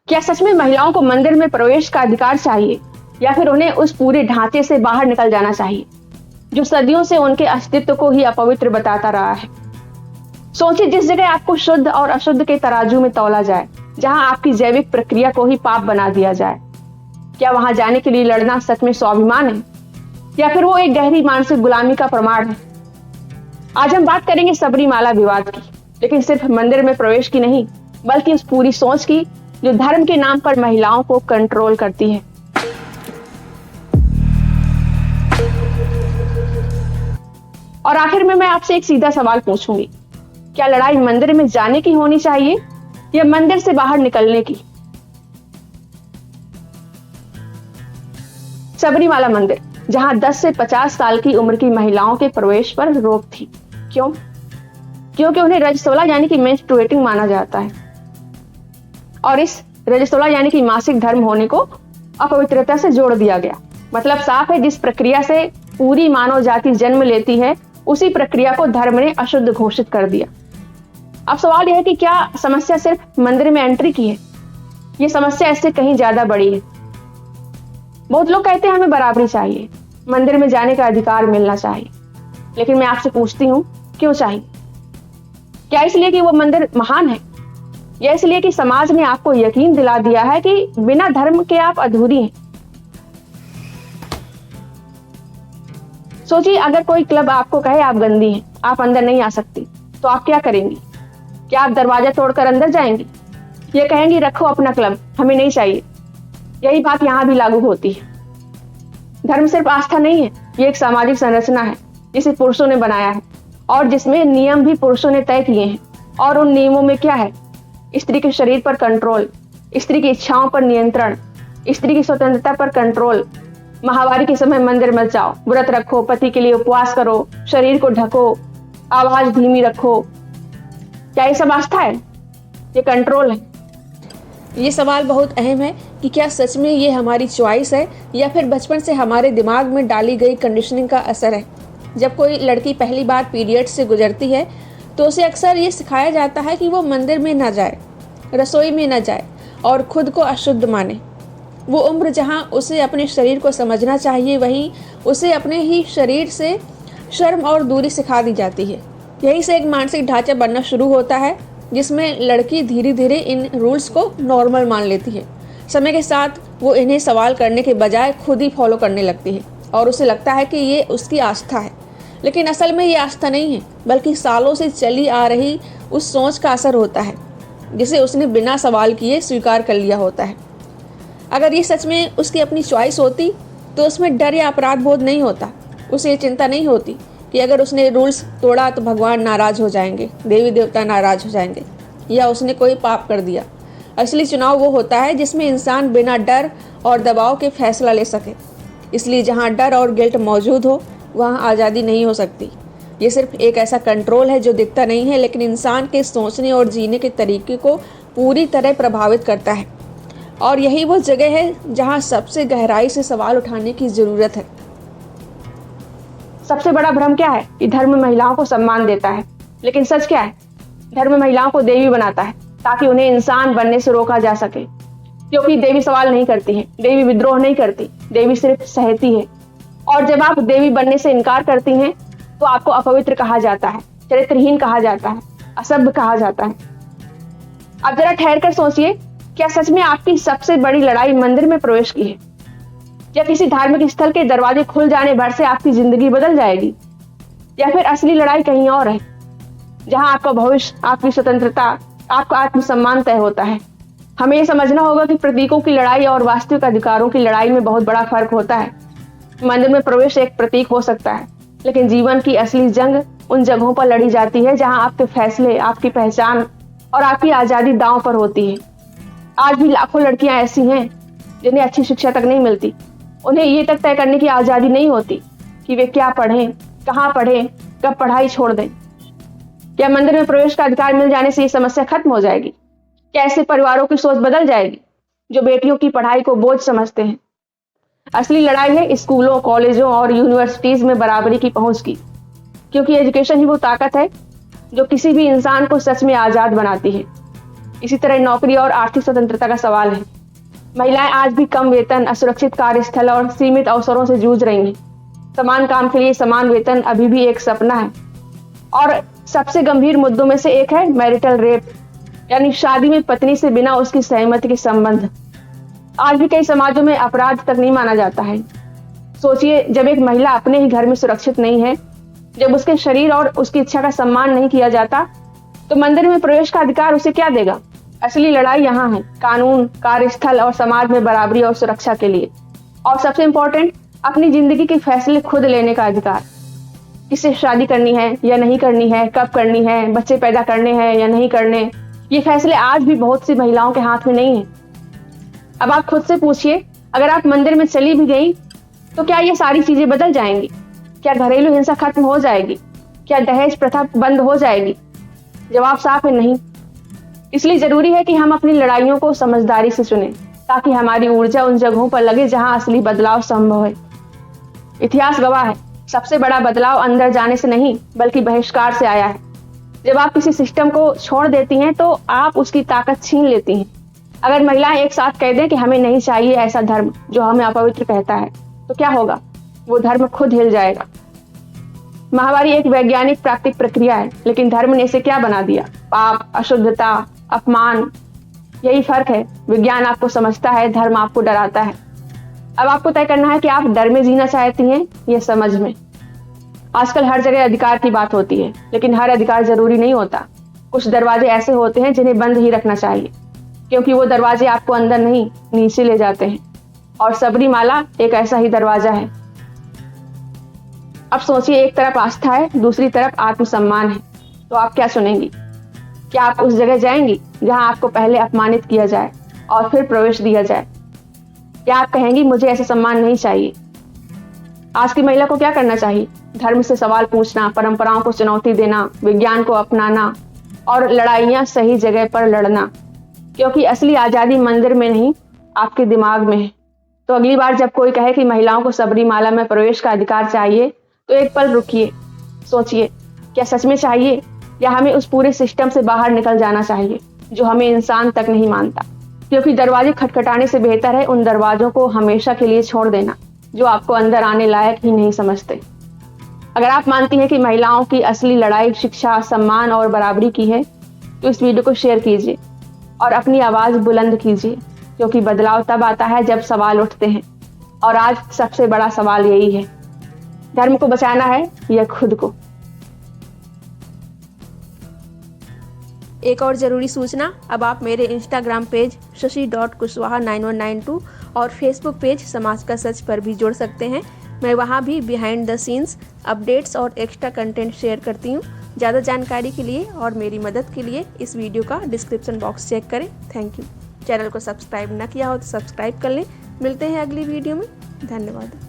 क्या सच में महिलाओं को मंदिर में प्रवेश का अधिकार चाहिए या फिर उन्हें उस पूरे ढांचे से बाहर निकल जाना चाहिए जो सदियों से उनके अस्तित्व को ही अपवित्र बताता रहा है। सोचिए, जिस जगह आपको शुद्ध और अशुद्ध के तराजू में तौला जाए, जहां आपकी जैविक प्रक्रिया को ही पाप बना दिया जाए, क्या वहां जाने के लिए लड़ना सच में स्वाभिमान है या फिर वो एक गहरी मानसिक गुलामी का प्रमाण है? आज हम बात करेंगे सबरीमाला विवाद की, लेकिन सिर्फ मंदिर में प्रवेश की नहीं, बल्कि उस पूरी सोच की जो धर्म के नाम पर महिलाओं को कंट्रोल करती है। और आखिर में मैं आपसे एक सीधा सवाल पूछूंगी, क्या लड़ाई मंदिर में जाने की होनी चाहिए या मंदिर से बाहर निकलने की? सबरीमाला मंदिर, जहां 10 से 50 साल की उम्र की महिलाओं के प्रवेश पर रोक थी। क्यों? क्योंकि उन्हें रजस्वला यानी कि मेंस्ट्रुएटिंग माना जाता है और इस रजस्वला यानी कि मासिक धर्म होने को अपवित्रता से जोड़ दिया गया। मतलब साफ है, जिस प्रक्रिया से पूरी मानव जाति जन्म लेती है, उसी प्रक्रिया को धर्म ने अशुद्ध घोषित कर दिया। अब सवाल यह है कि क्या समस्या सिर्फ मंदिर में एंट्री की है? ये समस्या इससे कहीं ज्यादा बड़ी है। बहुत लोग कहते हैं हमें बराबरी चाहिए, मंदिर में जाने का अधिकार मिलना चाहिए, लेकिन मैं आपसे पूछती हूँ, क्यों चाहिए? क्या इसलिए कि वो मंदिर महान है या इसलिए कि समाज ने आपको यकीन दिला दिया है कि बिना धर्म के आप अधूरी हैं? सोचिए, अगर कोई क्लब आपको कहे आप गंदी हैं, आप अंदर नहीं आ सकती, तो आप क्या करेंगी? क्या आप दरवाजा तोड़कर अंदर जाएंगी? ये कहेंगी रखो अपना क्लब, हमें नहीं चाहिए? यही बात यहां भी लागू होती है। धर्म सिर्फ आस्था नहीं है, ये एक सामाजिक संरचना है जिसे पुरुषों ने बनाया है और जिसमें नियम भी पुरुषों ने तय किए हैं। और उन नियमों में क्या है? स्त्री के शरीर पर कंट्रोल, स्त्री की इच्छाओं पर नियंत्रण, स्त्री की स्वतंत्रता पर कंट्रोल। महावारी के समय मंदिर मत जाओ, व्रत रखो, पति के लिए उपवास करो, शरीर को ढको, आवाज धीमी रखो। क्या ये सब आस्था है? ये कंट्रोल है। ये सवाल बहुत अहम है कि क्या सच में ये हमारी चॉइस है या फिर बचपन से हमारे दिमाग में डाली गई कंडीशनिंग का असर है। जब कोई लड़की पहली बार पीरियड से गुजरती है तो उसे अक्सर ये सिखाया जाता है कि वो मंदिर में ना जाए, रसोई में ना जाए और खुद को अशुद्ध माने। वो उम्र जहाँ उसे अपने शरीर को समझना चाहिए, वहीं उसे अपने ही शरीर से शर्म और दूरी सिखा दी जाती है। यहीं से एक मानसिक ढांचा बनना शुरू होता है जिसमें लड़की धीरे धीरे इन रूल्स को नॉर्मल मान लेती है। समय के साथ वो इन्हें सवाल करने के बजाय खुद ही फॉलो करने लगती है और उसे लगता है कि ये उसकी आस्था है। लेकिन असल में ये आस्था नहीं है, बल्कि सालों से चली आ रही उस सोच का असर होता है जिसे उसने बिना सवाल किए स्वीकार कर लिया होता है। अगर ये सच में उसकी अपनी चॉइस होती तो उसमें डर या अपराध बोध नहीं होता। उसे ये चिंता नहीं होती कि अगर उसने रूल्स तोड़ा तो भगवान नाराज हो जाएंगे, देवी देवता नाराज हो जाएंगे या उसने कोई पाप कर दिया। असली चुनाव वो होता है जिसमें इंसान बिना डर और दबाव के फैसला ले सके। इसलिए जहाँ डर और गिल्ट मौजूद हो वहाँ आज़ादी नहीं हो सकती। ये सिर्फ एक ऐसा कंट्रोल है जो दिखता नहीं है, लेकिन इंसान के सोचने और जीने के तरीके को पूरी तरह प्रभावित करता है। और यही वो जगह है जहाँ सबसे गहराई से सवाल उठाने की ज़रूरत है। सबसे बड़ा भ्रम क्या है? कि धर्म महिलाओं को सम्मान देता है, लेकिन सच क्या है? धर्म महिलाओं को देवी बनाता है ताकि उन्हें इंसान बनने से रोका जा सके। क्योंकि देवी सवाल नहीं करती है, देवी विद्रोह नहीं करती, देवी सिर्फ सहती है। और जब आप देवी बनने से इनकार करती हैं तो आपको अपवित्र कहा जाता है, चरित्रहीन कहा जाता है, असभ्य कहा जाता है। अब जरा ठहर कर सोचिए, क्या सच में आपकी सबसे बड़ी लड़ाई मंदिर में प्रवेश की है या किसी धार्मिक स्थल के दरवाजे खुल जाने भर से आपकी जिंदगी बदल जाएगी? या फिर असली लड़ाई कहीं और है, जहां आपका भविष्य, आपकी स्वतंत्रता, आपका आत्मसम्मान तय होता है? हमें यह समझना होगा कि प्रतीकों की लड़ाई और वास्तविक अधिकारों की लड़ाई में बहुत बड़ा फर्क होता है। मंदिर में प्रवेश एक प्रतीक हो सकता है, लेकिन जीवन की असली जंग उन जगहों पर लड़ी जाती है जहां आपके फैसले, आपकी पहचान और आपकी आजादी दांव पर होती है। आज भी लाखों लड़कियां ऐसी हैं जिन्हें अच्छी शिक्षा तक नहीं मिलती। उन्हें ये तक तय करने की आजादी नहीं होती कि वे क्या पढ़ें, कहाँ पढ़ें, कब पढ़ाई छोड़ दें। क्या मंदिर में प्रवेश का अधिकार मिल जाने से ये समस्या खत्म हो जाएगी? क्या ऐसे परिवारों की सोच बदल जाएगी जो बेटियों की पढ़ाई को बोझ समझते हैं? असली लड़ाई है स्कूलों, कॉलेजों और यूनिवर्सिटीज में बराबरी की पहुंच की, क्योंकि एजुकेशन ही वो ताकत है जो किसी भी इंसान को सच में आजाद बनाती है। इसी तरह नौकरी और आर्थिक स्वतंत्रता का सवाल है। महिलाएं आज भी कम वेतन, असुरक्षित कार्यस्थल और सीमित अवसरों से जूझ रही हैं। समान काम के लिए समान वेतन अभी भी एक सपना है। और सबसे गंभीर मुद्दों में से एक है मैरिटल रेप, यानी शादी में पत्नी से बिना उसकी सहमति के संबंध। आज भी कई समाजों में अपराध तक नहीं माना जाता है। सोचिए, जब एक महिला अपने ही घर में सुरक्षित नहीं है, जब उसके शरीर और उसकी इच्छा का सम्मान नहीं किया जाता, तो मंदिर में प्रवेश का अधिकार उसे क्या देगा? असली लड़ाई यहाँ है, कानून, कार्यस्थल और समाज में बराबरी और सुरक्षा के लिए। और सबसे इंपॉर्टेंट, अपनी जिंदगी के फैसले खुद लेने का अधिकार। किससे शादी करनी है या नहीं करनी है, कब करनी है, बच्चे पैदा करने हैं या नहीं करने, ये फैसले आज भी बहुत सी महिलाओं के हाथ में नहीं है। अब आप खुद से पूछिए, अगर आप मंदिर में चली भी गई तो क्या ये सारी चीजें बदल जाएंगी? क्या घरेलू हिंसा खत्म हो जाएगी? क्या दहेज प्रथा बंद हो जाएगी? जवाब साफ है, नहीं। इसलिए जरूरी है कि हम अपनी लड़ाइयों को समझदारी से चुनें, ताकि हमारी ऊर्जा उन जगहों पर लगे जहां असली बदलाव संभव है। इतिहास गवाह है, सबसे बड़ा बदलाव अंदर जाने से नहीं बल्कि बहिष्कार से आया है। जब आप किसी सिस्टम को छोड़ देती हैं तो आप उसकी ताकत छीन लेती हैं। अगर महिलाएं एक साथ कह दें कि हमें नहीं चाहिए ऐसा धर्म जो हमें अपवित्र कहता है, तो क्या होगा? वो धर्म खुद हिल जाएगा। महामारी एक वैज्ञानिक प्राकृतिक प्रक्रिया है, लेकिन धर्म ने इसे क्या बना दिया? पाप, अशुद्धता, अपमान। यही फर्क है, विज्ञान आपको समझता है, धर्म आपको डराता है। अब आपको तय करना है कि आप डर में जीना चाहती हैं या समझ में। आजकल हर जगह अधिकार की बात होती है, लेकिन हर अधिकार जरूरी नहीं होता। कुछ दरवाजे ऐसे होते हैं जिन्हें बंद ही रखना चाहिए, क्योंकि वो दरवाजे आपको अंदर नहीं, नीचे ले जाते हैं। और सबरीमाला एक ऐसा ही दरवाजा है। अब सोचिए, एक तरफ आस्था है, दूसरी तरफ आत्मसम्मान है, तो आप क्या चुनेंगी? क्या आप उस जगह जाएंगी जहां आपको पहले अपमानित किया जाए और फिर प्रवेश दिया जाए? क्या आप कहेंगी मुझे ऐसा सम्मान नहीं चाहिए? आज की महिला को क्या करना चाहिए? धर्म से सवाल पूछना, परंपराओं को चुनौती देना, विज्ञान को अपनाना और लड़ाइयां सही जगह पर लड़ना, क्योंकि असली आजादी मंदिर में नहीं, आपके दिमाग में है। तो अगली बार जब कोई कहे कि महिलाओं को सबरीमाला में प्रवेश का अधिकार चाहिए, तो एक पल रुकिए, सोचिए, क्या सच में चाहिए या हमें उस पूरे सिस्टम से बाहर निकल जाना चाहिए जो हमें इंसान तक नहीं मानता? क्योंकि दरवाजे खटखटाने से बेहतर है उन दरवाजों को हमेशा के लिए छोड़ देना जो आपको अंदर आने लायक ही नहीं समझते। अगर आप मानती हैं कि महिलाओं की असली लड़ाई शिक्षा, सम्मान और बराबरी की है, तो इस वीडियो को शेयर कीजिए और अपनी आवाज बुलंद कीजिए, क्योंकि बदलाव तब आता है जब सवाल उठते हैं। और आज सबसे बड़ा सवाल यही है, धर्म को बचाना है या खुद को? एक और ज़रूरी सूचना, अब आप मेरे इंस्टाग्राम पेज shashi.kushwaha9192 और फेसबुक पेज समाज का सच पर भी जुड़ सकते हैं। मैं वहाँ भी बिहाइंड द सीन्स अपडेट्स और एक्स्ट्रा कंटेंट शेयर करती हूँ। ज़्यादा जानकारी के लिए और मेरी मदद के लिए इस वीडियो का डिस्क्रिप्शन बॉक्स चेक करें। Thank you. चैनल को सब्सक्राइब न किया हो तो सब्सक्राइब कर लें। मिलते हैं अगली वीडियो में। धन्यवाद।